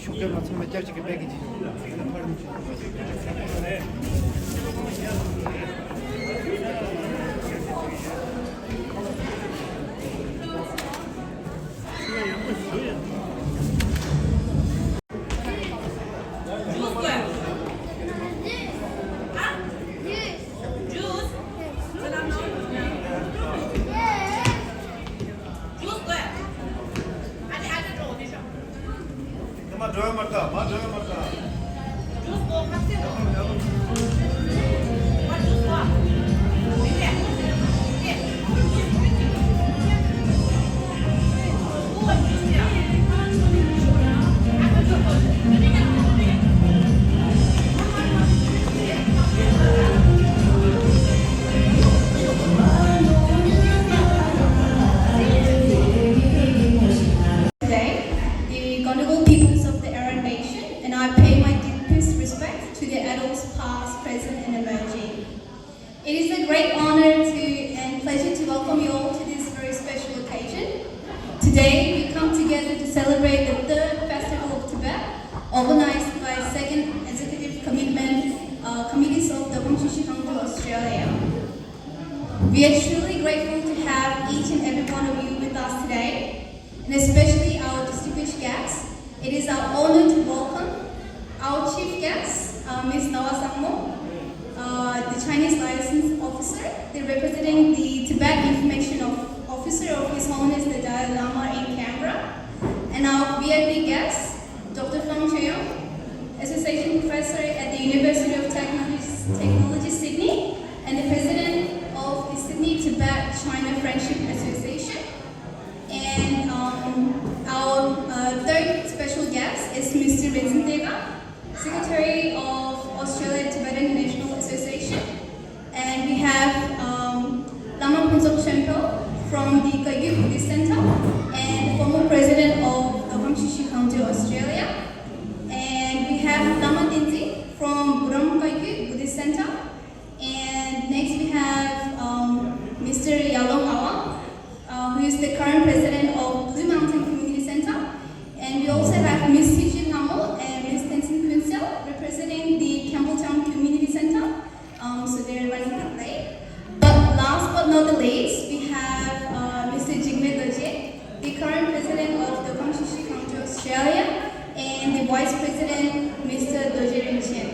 Şükürler olsun gerçekten belki It is a great honor and pleasure to welcome you all to this very special occasion. Today, we come together to celebrate the third Festival of Tibet, organized by Second Executive Committees of the Hongqiushi Council Australia. We are truly grateful to have each and every one of you with us today, and especially our distinguished guests. It is our honor to welcome our chief guest, Ms. Nawa Sangmo, the Chinese Liaison Officer, representing the Tibet Information Officer of His Holiness the Dalai Lama in Canberra, and our VIP guest, Dr. Fang Cheong, Association Professor at the University of Technology Sydney, and the President of the Sydney Tibet China Friendship Association. And our third special guest is Mr. Rinzin Dega, Secretary of Australia Tibetan National Association. And we have Lama Phuntsok Chömpo from the Kagyu Buddhist Center and the former President of the Hongqiushi Council Australia. And we have Lama Dinzi from Buram Kagyu Buddhist Center. And next we have Mr. Yalong Awang, who is the current President of Blue Mountain Community Center. And we also have Ms. Hijin Hamo and Ms. Tenzin Kunsel representing the Campbelltown Community Center. So they're running a bit late. But last but not the least, we have Mr. Jigme Doje, the current President of the Hongqiushi Council Australia, and the Vice President, Mr. Doje Rinchen.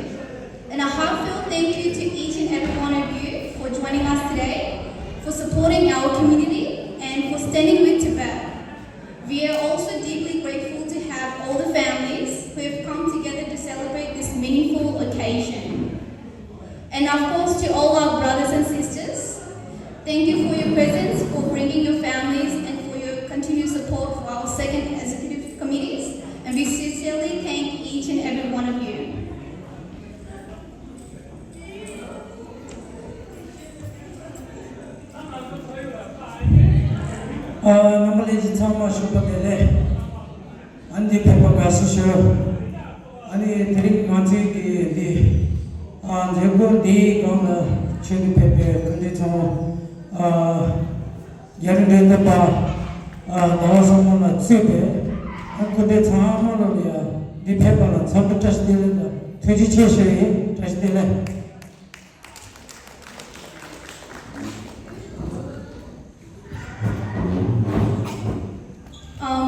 And a heartfelt thank you to each and every one of you for joining us today, for supporting our community, and for standing with Tibet. We are also deeply grateful to have all the families who have come together to celebrate this meaningful occasion. And of course, to all our brothers and sisters, thank you for your presence, for bringing your families, and for your continued support for our second executive committees. And we sincerely thank each and every one of you. normally the time of Shubadele and the paper association and the drink magic the chili pepper condition getting the bar was on a super and could the time of the paper and some just the vegetation just the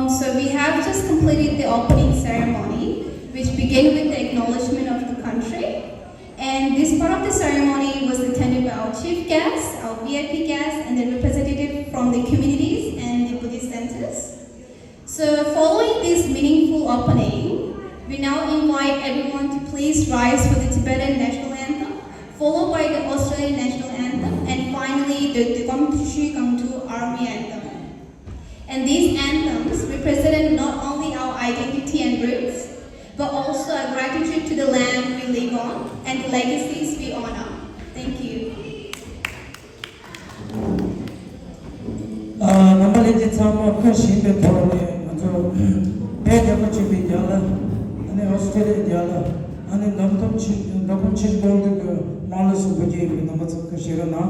So we have just completed the opening ceremony, which began with the acknowledgement of the country. And this part of the ceremony was attended by our chief guests, our VIP guests, and the representative from the communities and the Buddhist centers. So following this meaningful opening, We now invite everyone to please rise for the Tibetan national anthem, followed by the Australian national anthem, and finally the Gomtushi Gangtu Army anthem. And these anthems represent not only our identity and roots, but also a gratitude to the land we live on and the legacies we honor. Thank you. Namali ji tsama ka shimbe thorole ajo bede ko chibi jala ane Australia jala ane namtam chi bonde ko malasu buji bi namatsu ka shirana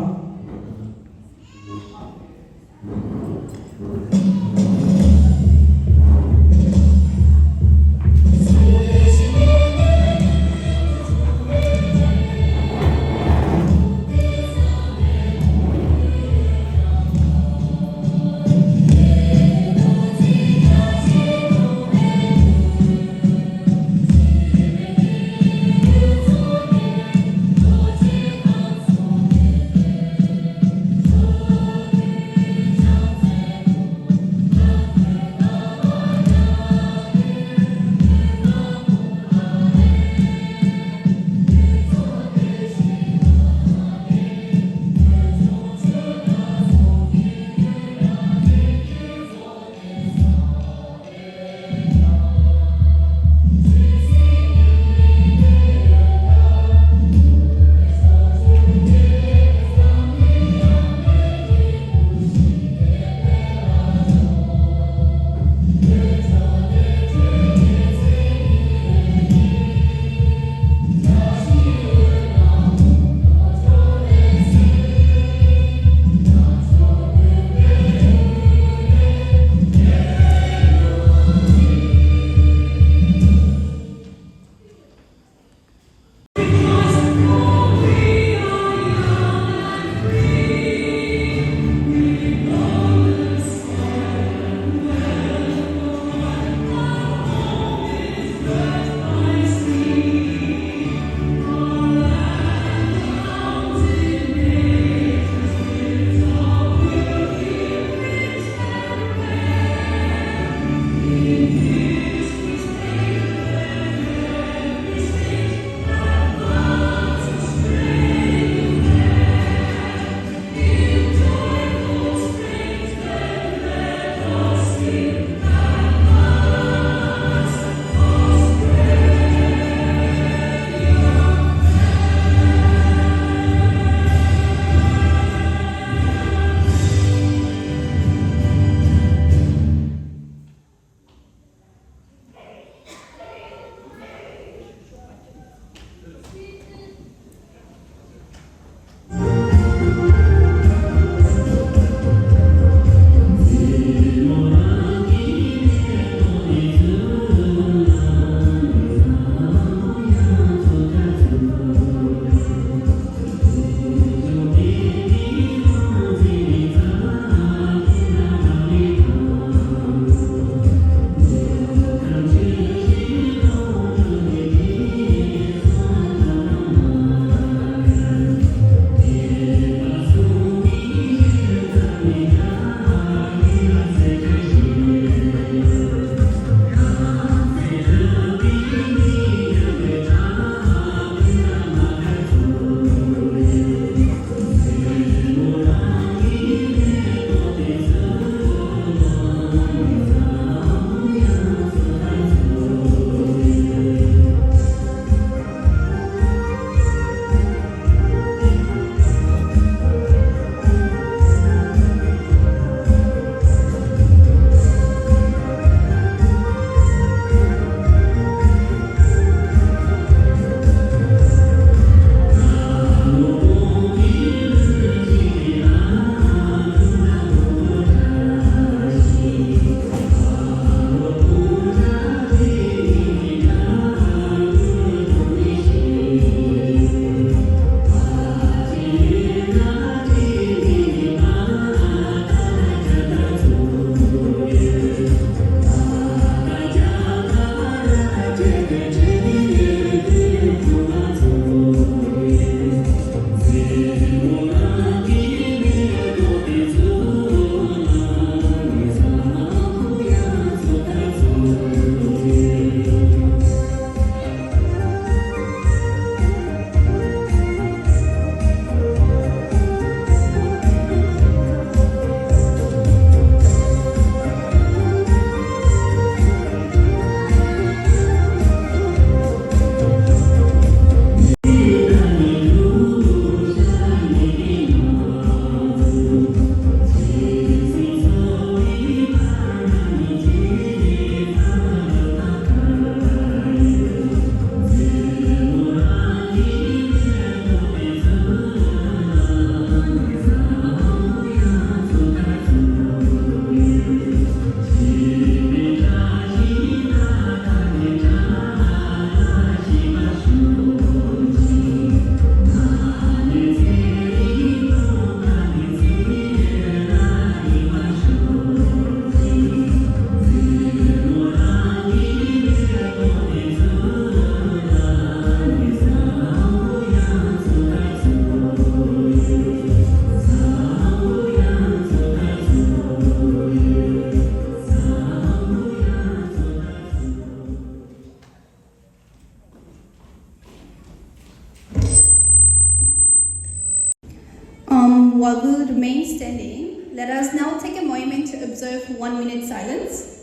while we remain standing, let us now take a moment to observe 1 minute silence.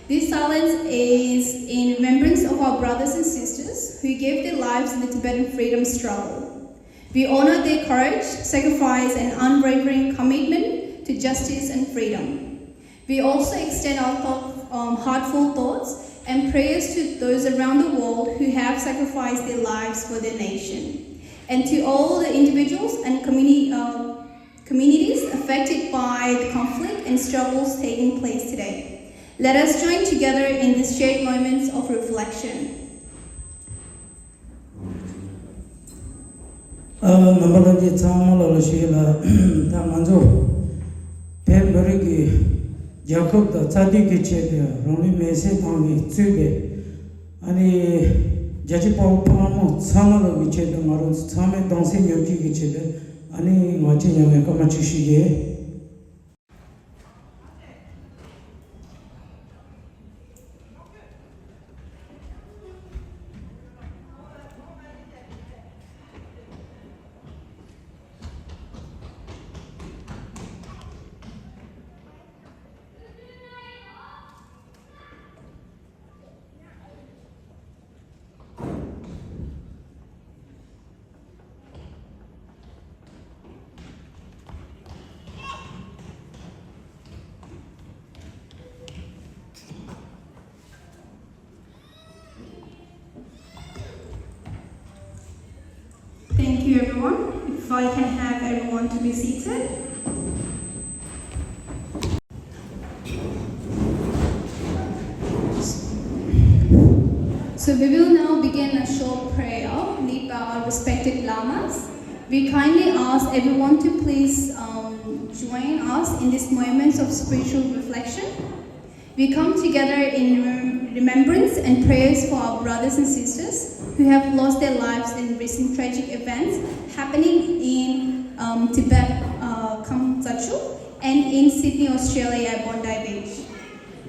This silence is in remembrance of our brothers and sisters who gave their lives in the Tibetan freedom struggle. We honor their courage, sacrifice, and unwavering commitment to justice and freedom. We also extend our heartfelt thoughts and prayers to those around the world who have sacrificed their lives for their nation, and to all the individuals and communities affected by the conflict and struggles taking place today. Let us join together in these shared moments of reflection. Nambalanje Tsamala Shila Tamanzo Pemberigi Jacob the Tzadiki Chede, Roni Mese Tangi Tsube, Ani Jajipo Pamo, Samala Vicheda Marun, Same Dansi Yogi Chede, Ani Machinya Kamachishi. Thank you, everyone. If I can have everyone to be seated. So we will now begin a short prayer led by our respected lamas. We kindly ask everyone to please join us in these moments of spiritual reflection. We come together in remembrance and prayers for our brothers and sisters who have lost their lives in recent tragic events happening in Tibet, Kamchatka, and in Sydney, Australia at Bondi Beach.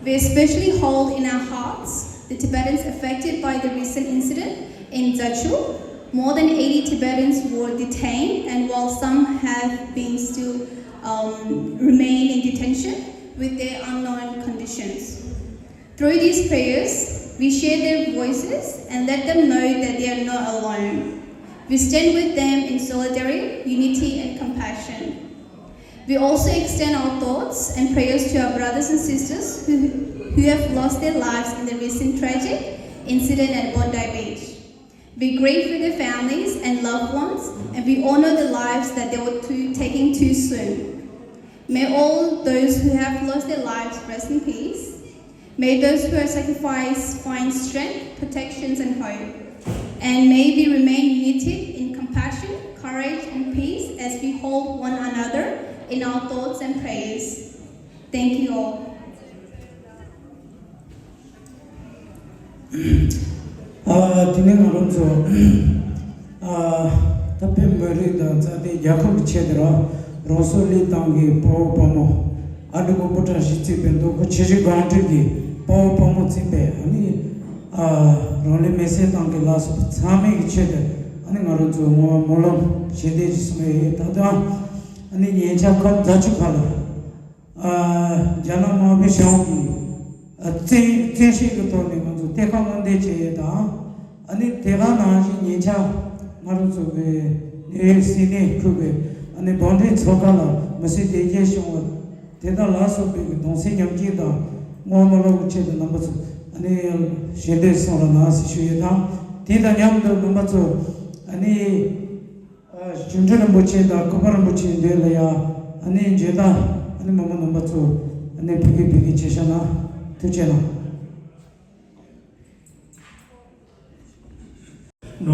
We especially hold in our hearts the Tibetans affected by the recent incident in Dachau. More than 80 Tibetans were detained, and while some have been still remain in detention with their unknown conditions. Through these prayers, we share their voices and let them know that they are not alone. We stand with them in solidarity, unity, and compassion. We also extend our thoughts and prayers to our brothers and sisters who have lost their lives in the recent tragic incident at Bondi Beach. We grieve for their families and loved ones, and we honor the lives that they were taking too soon. May all those who have lost their lives rest in peace. May those who are sacrificed find strength, protections, and hope. And may we remain united in compassion, courage, and peace as we hold one another in our thoughts and prayers. Thank you all. Tining Alonso, Tapim Marida, Zadi Jacob Chedra, Rosoli Tangi, Paul Pomo, Adugo Potashi Bendo, Chichi Gantigi, Paul Pomo Tipe, Ani Roli Mese Tangi Las, Sami Chedra, Ani Alonso, Molom, Chedis May, Tada, Ani Yeja Kat Dachukala, Jana Mabi Shongi. Tenshi Tony, Tekamonde Cheda, and Terana, Nicha, Maruzu, Sine, Kube, and the Bondi Sokala, Massi Jesho, Teda Lasso, Don Senior Gida, Momolo Ched numbers, and Shedes on the Nasi Shuyeda, Tida Yam the Numbazo, and Children Bucheda, Kuparambuchi, Delia, and in Jeda, and Mama Numbazo, and then Piggy Cheshana. To channel. Oh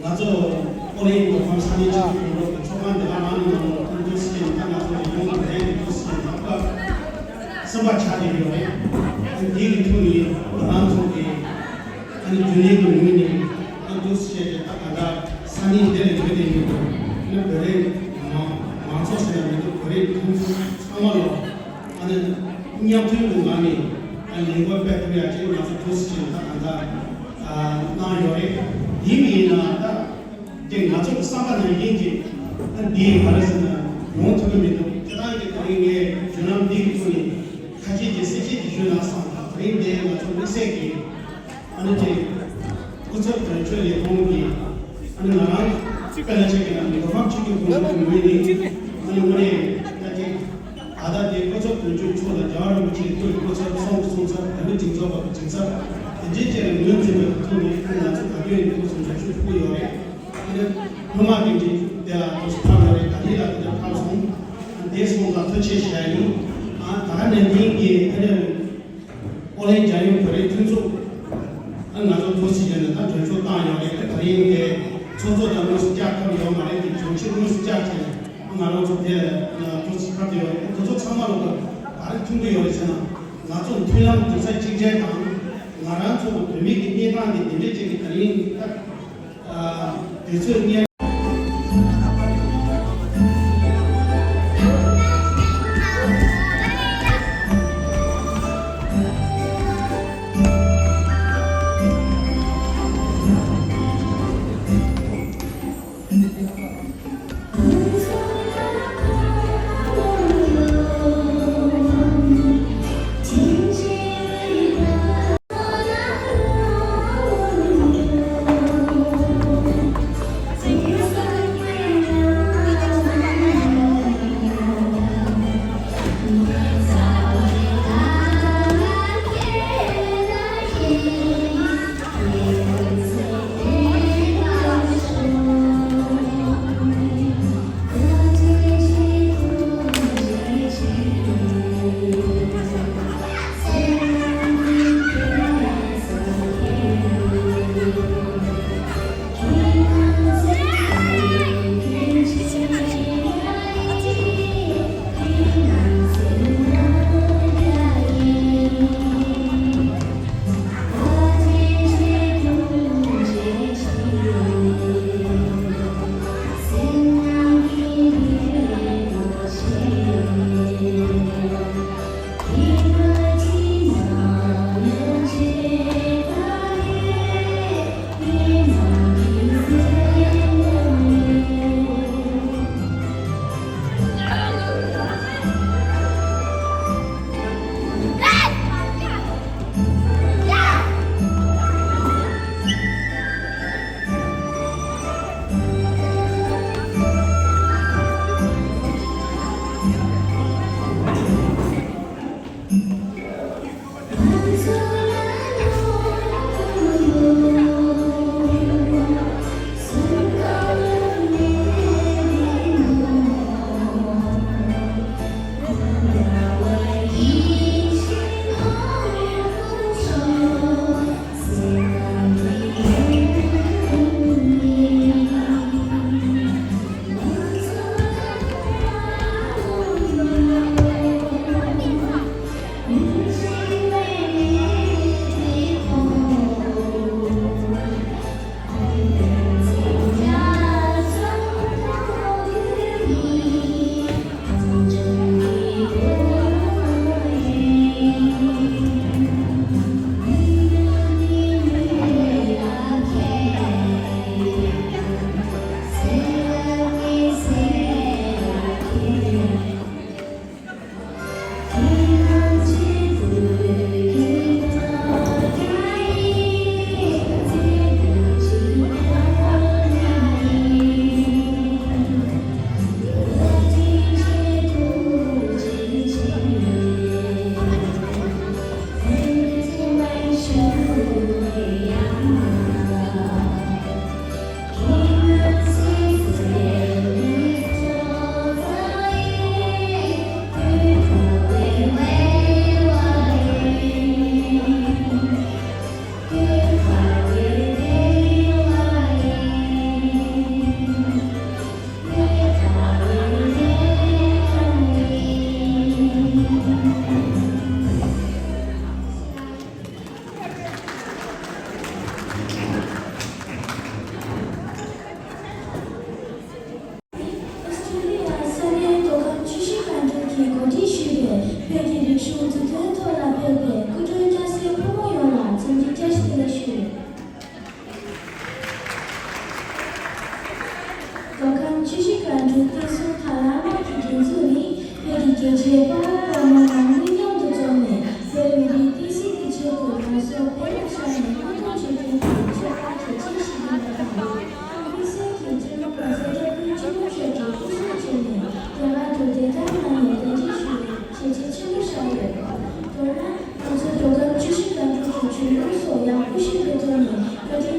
나저 올해 뭐 감사히 지금 초반 내가 많은 거 컨디션 나서 이런 데 컨디션 아까 선발 차리려 이 통이 나만 속에 아니 주님을 믿는 컨디션에 따라가 산이 되는 게 되는 거 그래 마음속에는 그래 상황으로 아니 인양들 공간이 아니 이거 배우야 지금 나서 컨디션 따라가 나요에 이미나 이제 나중에 상관은 이제 네 말해서는 용토금이도 그다음에 거기에 주남 디기분이 같이 이제 세지 주나서 그런데 나중 세기 아니 이제 그것도 저희 공기 아니 나랑 찍어야 되겠다 이거 막 찍고 보는 거니 아니 우리 이제 아다데 그것도 좀 초다 자로 붙이 또 그것도 성성 되는 증서가 증서 이제는 문제는 통해 나중 가게에 무슨 좀 주고요. 음악인지 내가 스타일에 다리가 그냥 방송 대성과 터치시라니 다른 얘기 그냥 올해 자유 거래 tunso 나도 도시에는 다 전소 땅에 다리에 초조장을 시작하며 말해 정치를 시작해 나로 저때 도시 카드요 그저 참마로 다른 tun도요 있잖아 나좀 토양 도시 직제당 나랑 좀 의미가 있는 게 되게 다리 대처 Thank you.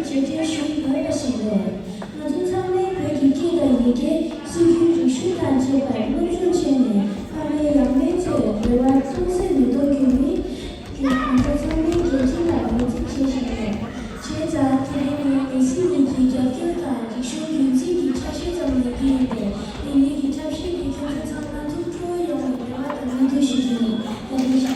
你直接说一个的行为。我经常为回忆给的一个是与书单之外论述前年，他们要每次对外总是遇到给你，给我经常为给进来的这些行为。现在这里面你是你比较表达的属于自己查询上面的一点，因为你查询你经常拿出作用对外的那个事情，我们想。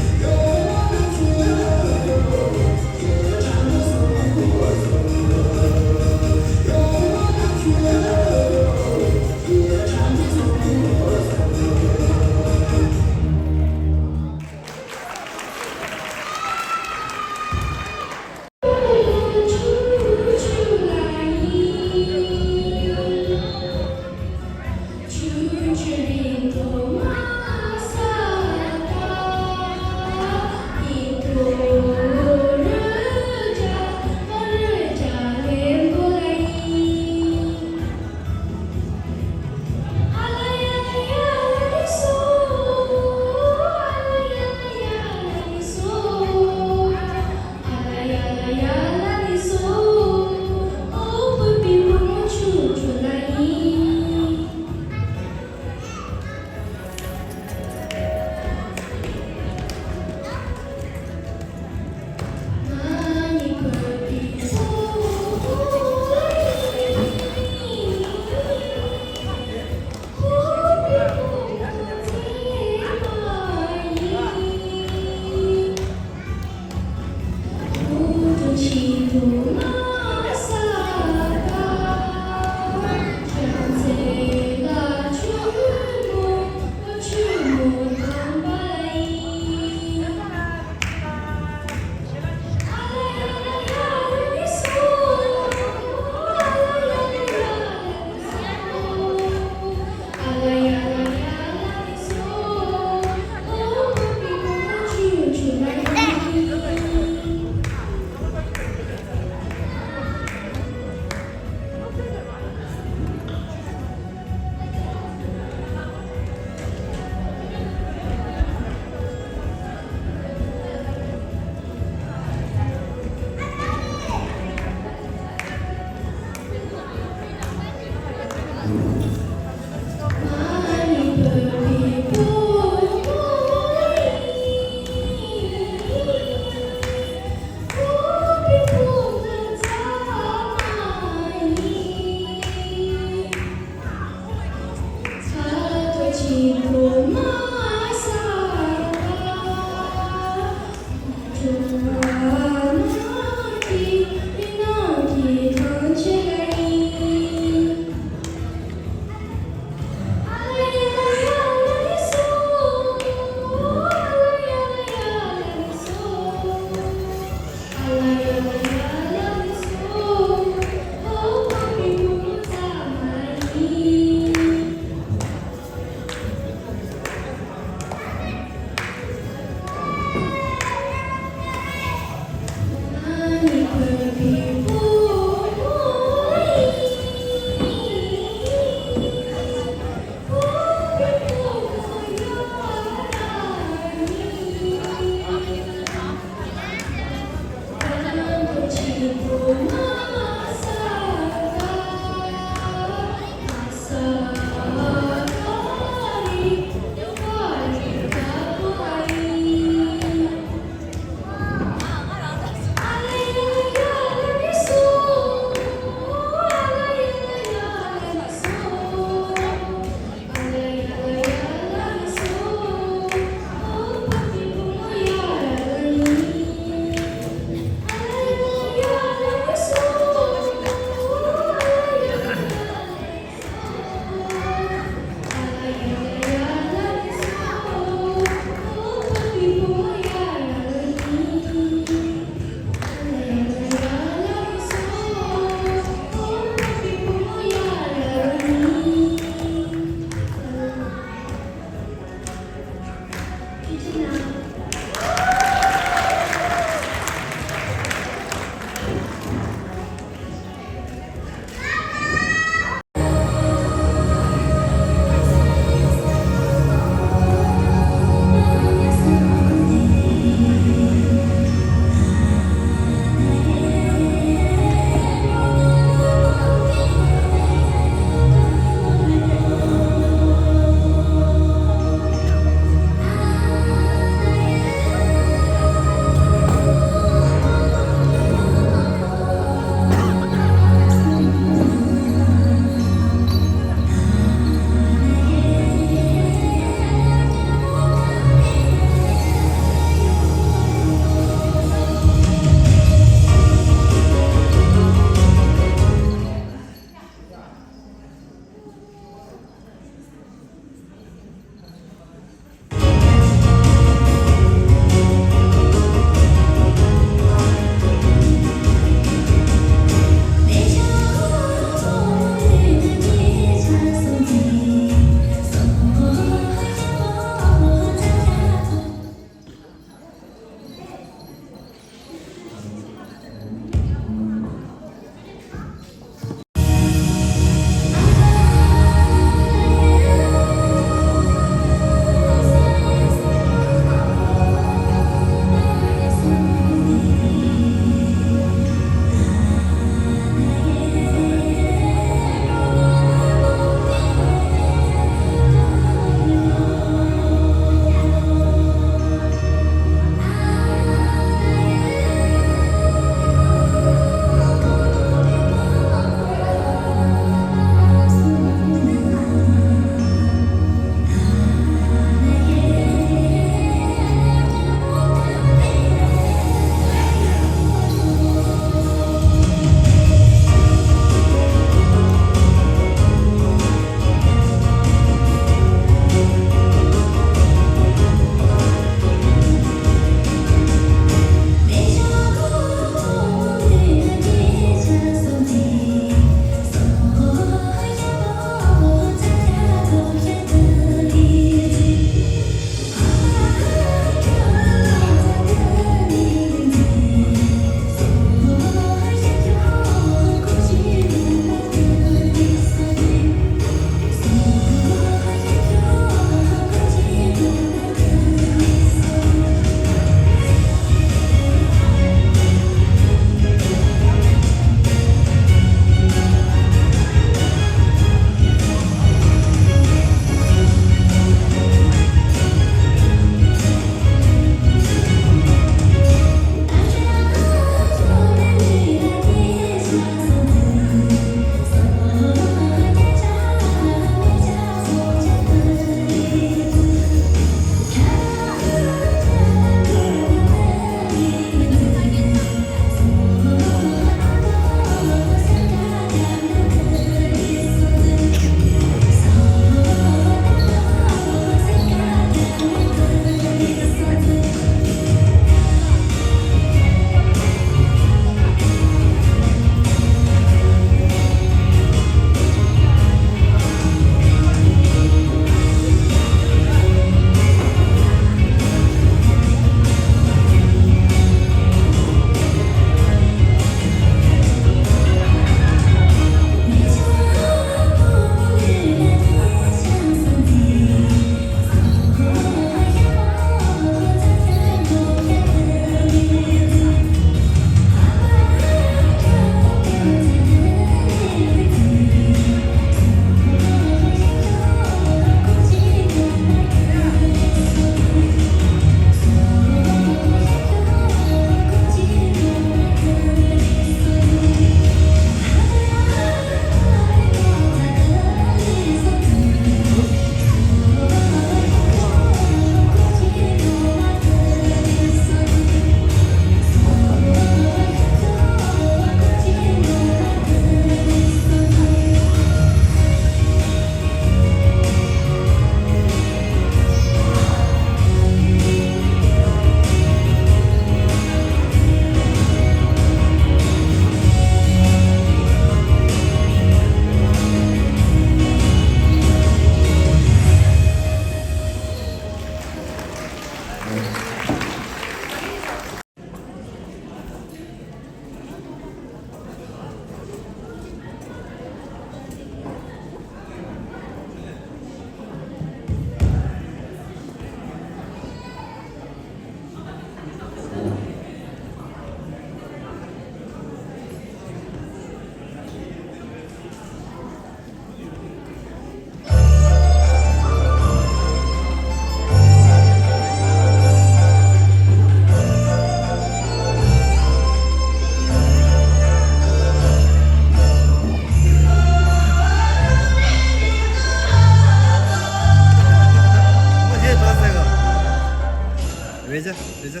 되죠?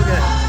오케이.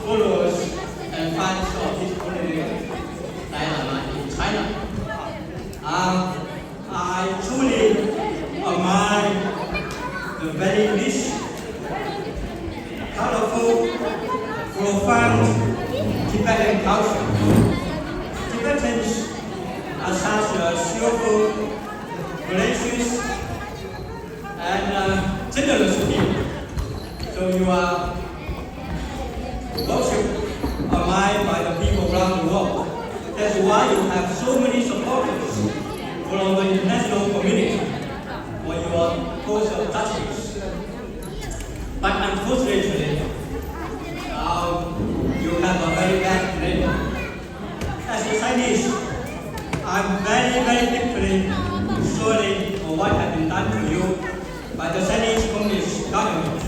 followers and fans of His Holy Name, Dalai Lama in China. I truly admire the very rich, colorful, profound Tibetan culture. Tibetans are such a cheerful, gracious, and generous people. So you are worshipped, admired by the people around the world. That's why you have so many supporters from the international community for your cause of justice. But unfortunately, you have a very bad name. As a Chinese, I'm very, very deeply sorry for what has been done to you by the Chinese Communist government.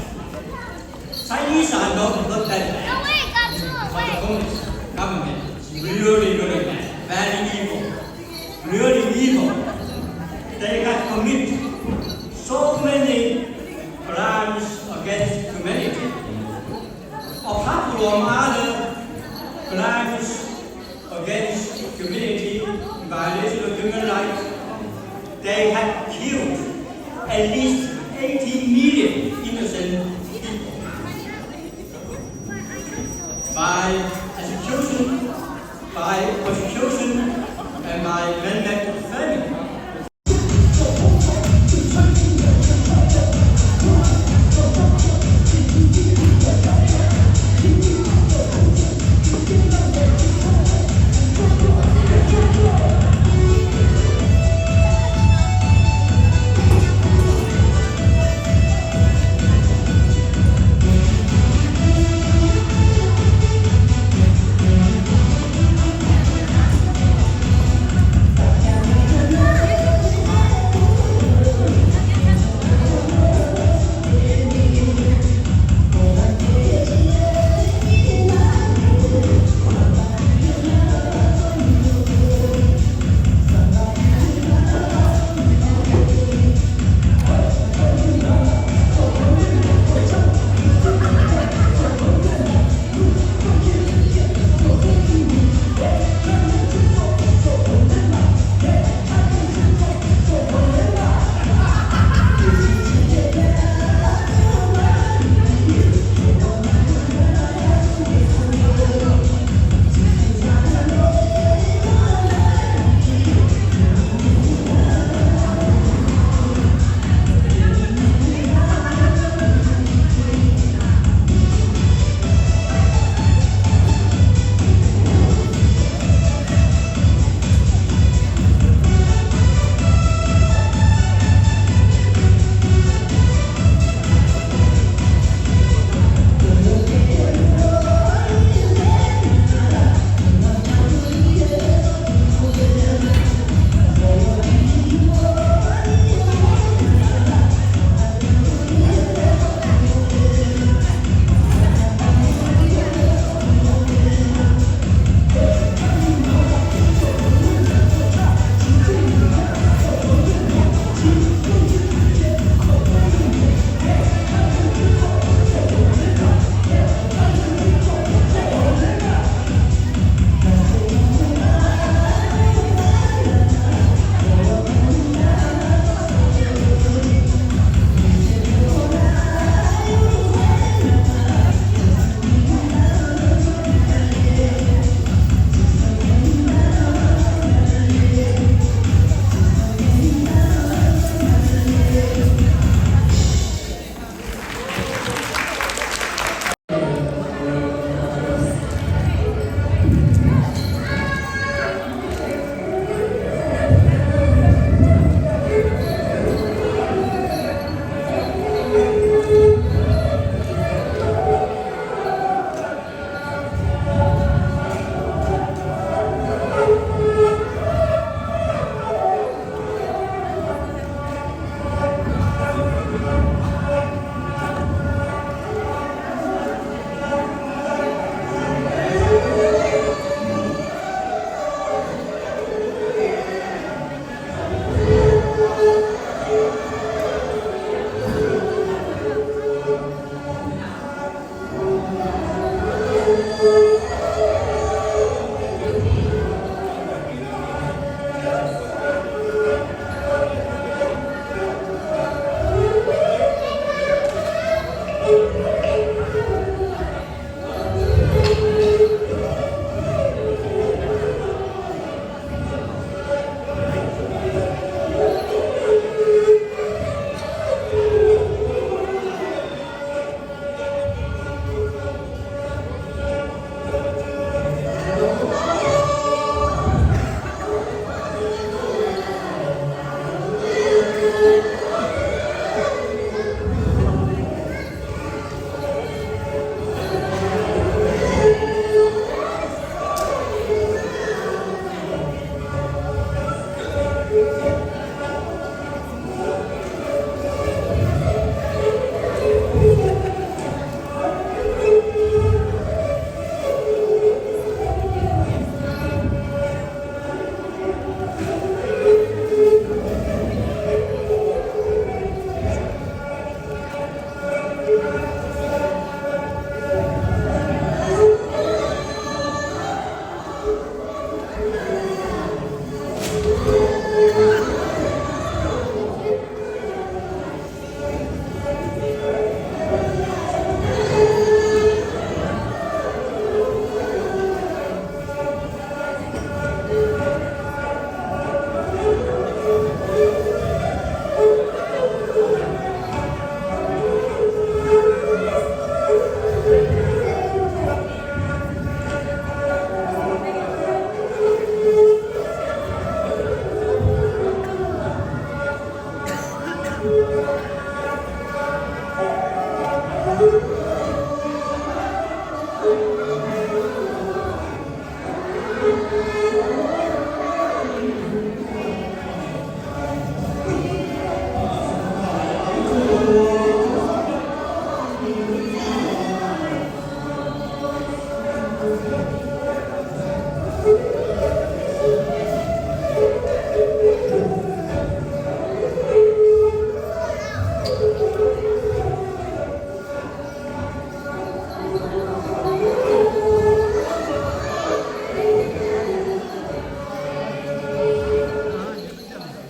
Chinese are not that bad, but the Communist government is really, really bad, very evil, really evil. They have committed so many crimes against humanity. Apart from other crimes against humanity, violation of human rights, they have killed at least 80 million innocent people by execution, by persecution, and by man-made famine.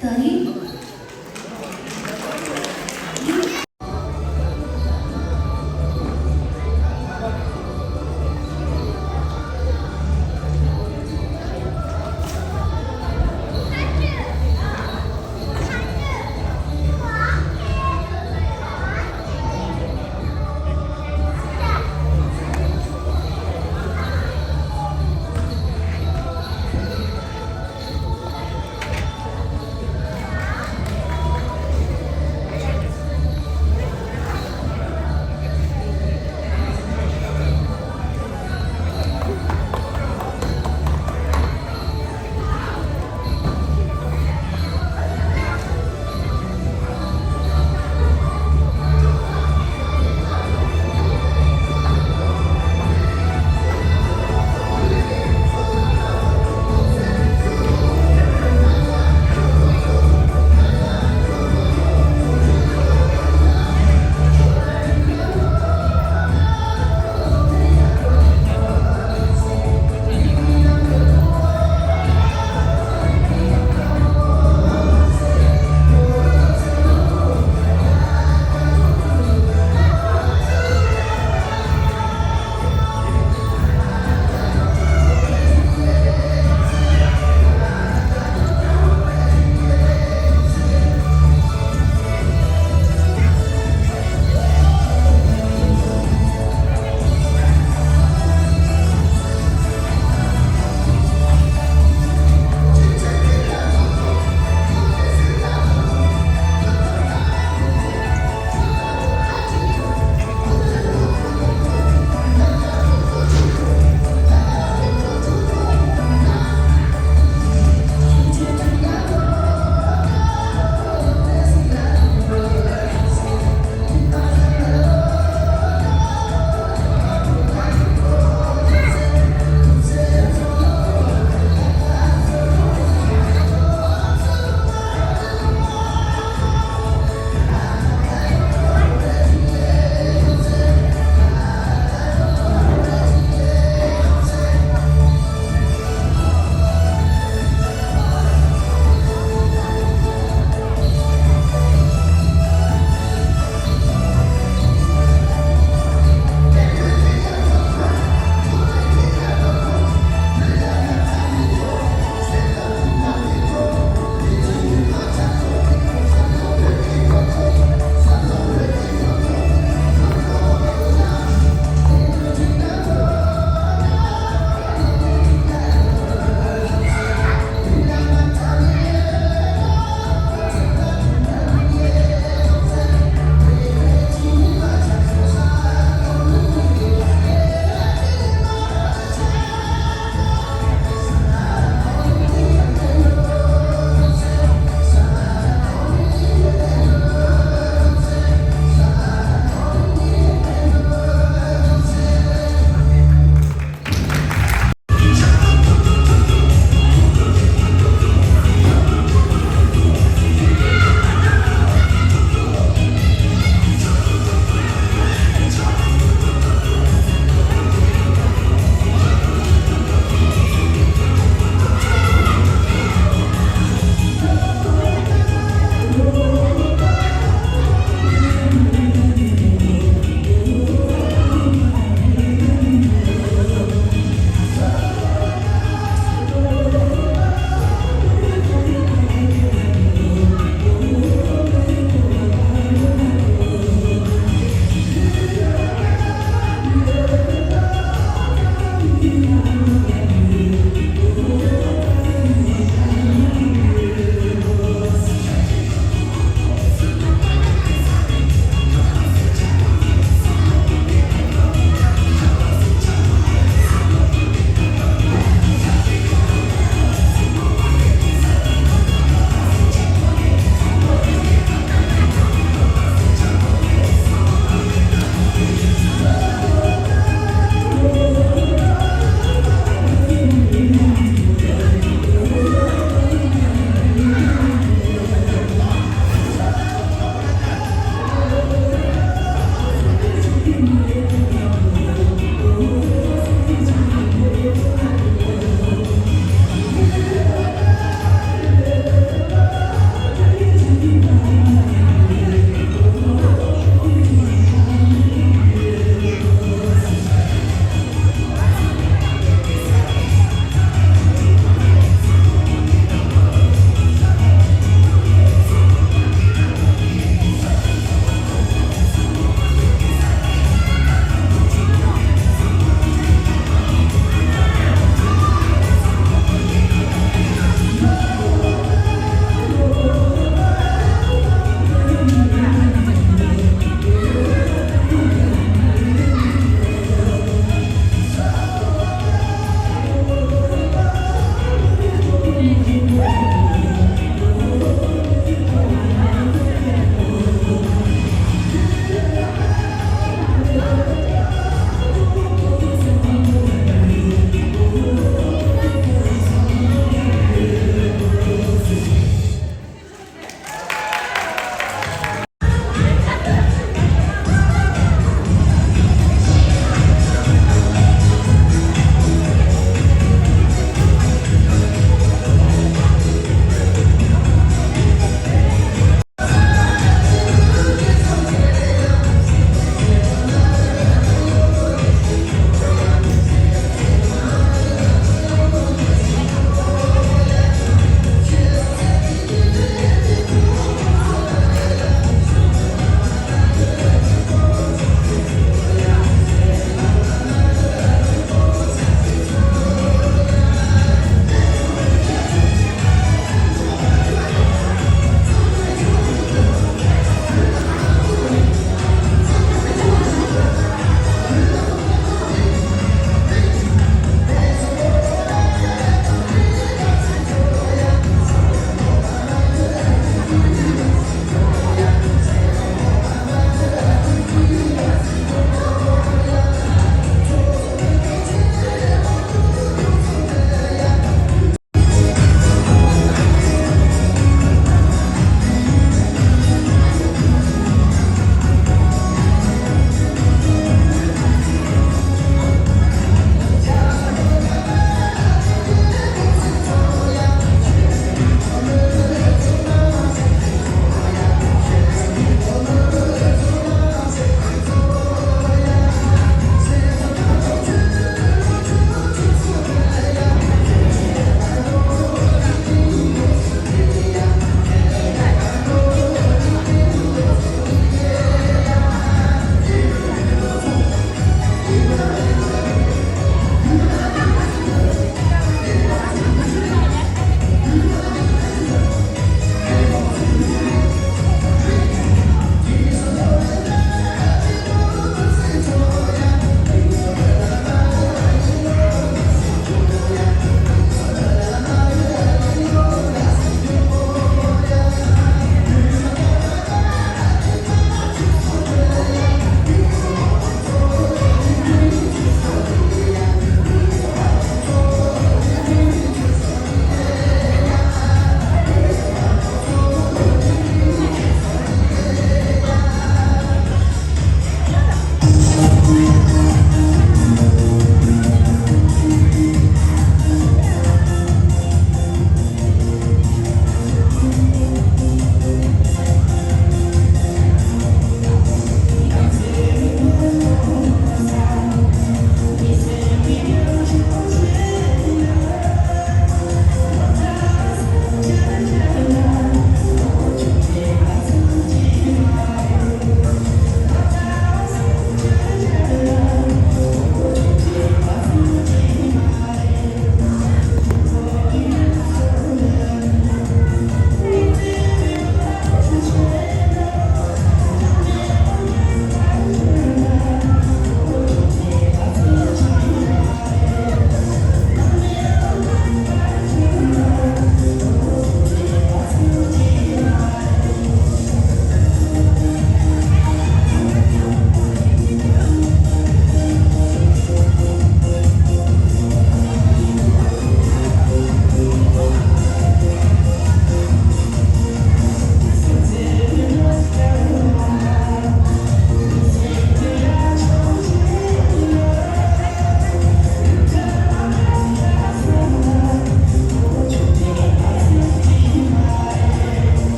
Daddy?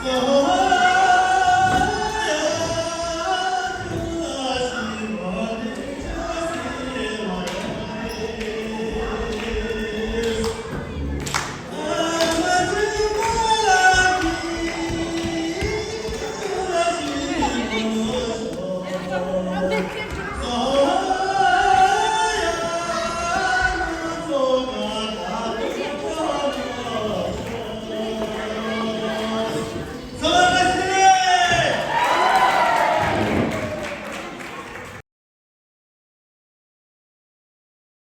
Oh,